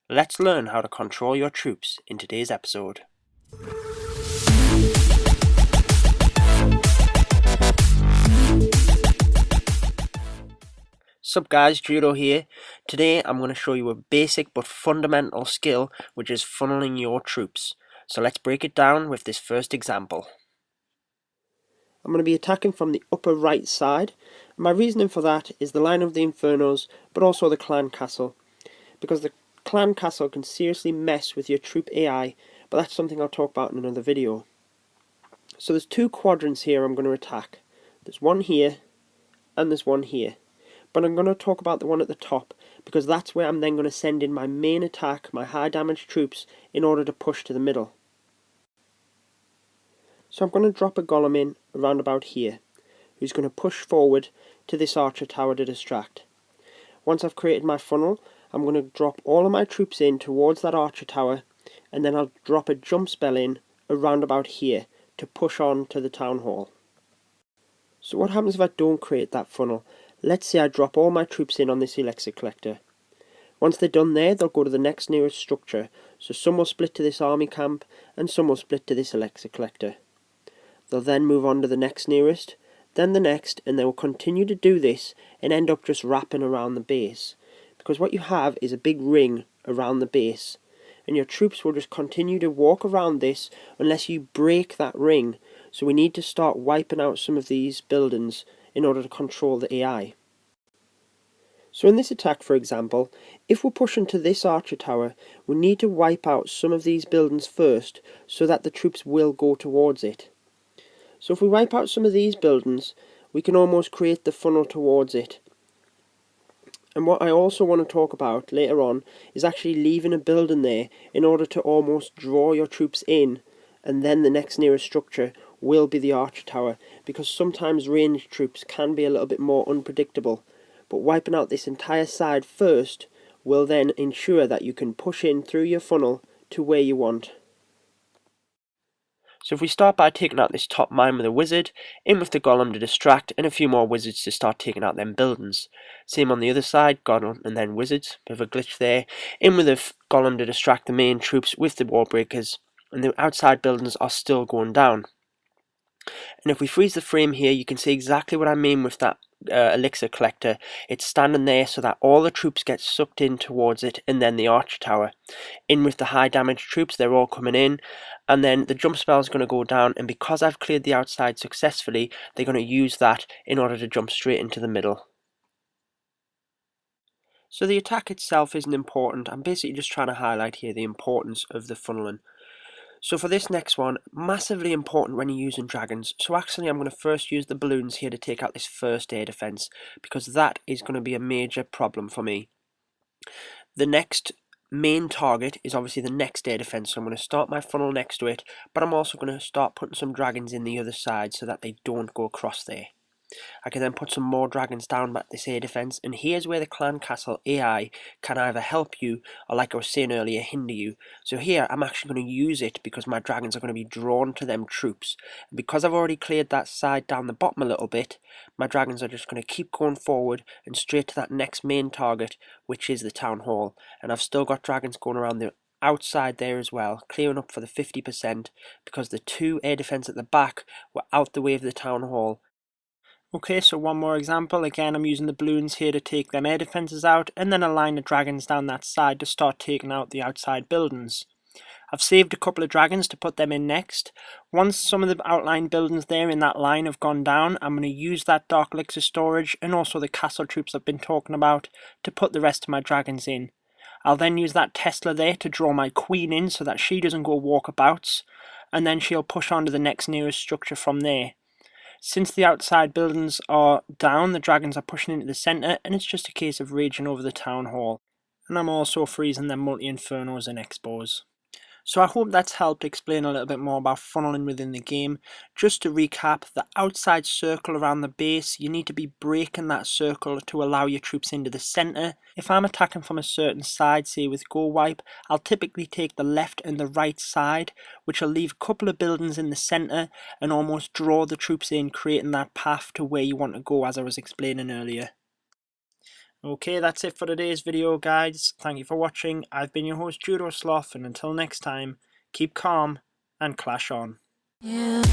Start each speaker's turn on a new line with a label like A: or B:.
A: Let's learn how to control your troops in today's episode. Sup guys, Judo here. Today I'm going to show you a basic but fundamental skill which is funneling your troops. So let's break it down with this first example. I'm going to be attacking from the upper right side. My reasoning for that is the line of the Infernos, but also the clan castle. Because the clan castle can seriously mess with your troop AI, but that's something I'll talk about in another video. So there's two quadrants here I'm going to attack. There's one here, and there's one here. But I'm going to talk about the one at the top, because that's where I'm then going to send in my main attack, my high damage troops, in order to push to the middle. So I'm going to drop a golem in around about here, who's going to push forward to this archer tower to distract. Once I've created my funnel, I'm going to drop all of my troops in towards that archer tower, and then I'll drop a jump spell in around about here to push on to the town hall. So what happens if I don't create that funnel? Let's say I drop all my troops in on this elixir collector. Once they're done there, they'll go to the next nearest structure, so some will split to this army camp, and some will split to this elixir collector. They'll then move on to the next nearest, then the next, and they will continue to do this and end up just wrapping around the base. Because what you have is a big ring around the base, and your troops will just continue to walk around this unless you break that ring. So we need to start wiping out some of these buildings in order to control the AI. So in this attack, for example, if we're pushing to this archer tower, we need to wipe out some of these buildings first so that the troops will go towards it. So if we wipe out some of these buildings, we can almost create the funnel towards it. And what I also want to talk about later on is actually leaving a building there in order to almost draw your troops in, and then the next nearest structure will be the archer tower, because sometimes ranged troops can be a little bit more unpredictable, but wiping out this entire side first will then ensure that you can push in through your funnel to where you want. So if we start by taking out this top mine with a wizard, in with the golem to distract, and a few more wizards to start taking out them buildings. Same on the other side, golem and then wizards, bit of a glitch there. In with the golem to distract the main troops with the wall breakers, and the outside buildings are still going down. And if we freeze the frame here, you can see exactly what I mean with that elixir collector. It's standing there so that all the troops get sucked in towards it, and then the archer tower. In with the high damage troops, they're all coming in, and then the jump spell is going to go down, and because I've cleared the outside successfully, they're going to use that in order to jump straight into the middle. So the attack itself isn't important. I'm basically just trying to highlight here the importance of the funneling. So for this next one, massively important when you're using dragons. So actually I'm going to first use the balloons here to take out this first air defense, because that is going to be a major problem for me. The next main target is obviously the next air defense, so I'm going to start my funnel next to it, but I'm also going to start putting some dragons in the other side so that they don't go across there. I can then put some more dragons down at this air defense, and here's where the clan castle AI can either help you or, like I was saying earlier, hinder you. So here I'm actually going to use it because my dragons are going to be drawn to them troops. And because I've already cleared that side down the bottom a little bit, my dragons are just going to keep going forward and straight to that next main target, which is the town hall. And I've still got dragons going around the outside there as well, clearing up for the 50%, because the two air defense at the back were out the way of the town hall. Okay, so one more example. Again, I'm using the balloons here to take them air defences out, and then a line of dragons down that side to start taking out the outside buildings. I've saved a couple of dragons to put them in next. Once some of the outlying buildings there in that line have gone down, I'm going to use that dark elixir storage and also the castle troops I've been talking about to put the rest of my dragons in. I'll then use that Tesla there to draw my queen in so that she doesn't go walkabouts, and then she'll push on to the next nearest structure from there. Since the outside buildings are down, the dragons are pushing into the centre, and it's just a case of raging over the town hall. And I'm also freezing them multi-infernos and expos. So I hope that's helped explain a little bit more about funneling within the game. Just to recap, the outside circle around the base, you need to be breaking that circle to allow your troops into the centre. If I'm attacking from a certain side, say with Go Wipe, I'll typically take the left and the right side, which will leave a couple of buildings in the centre and almost draw the troops in, creating that path to where you want to go, as I was explaining earlier.
B: Okay, that's it for today's video, guys. Thank you for watching. I've been your host, Judo Sloth, and until next time, keep calm and clash on.
C: Yeah.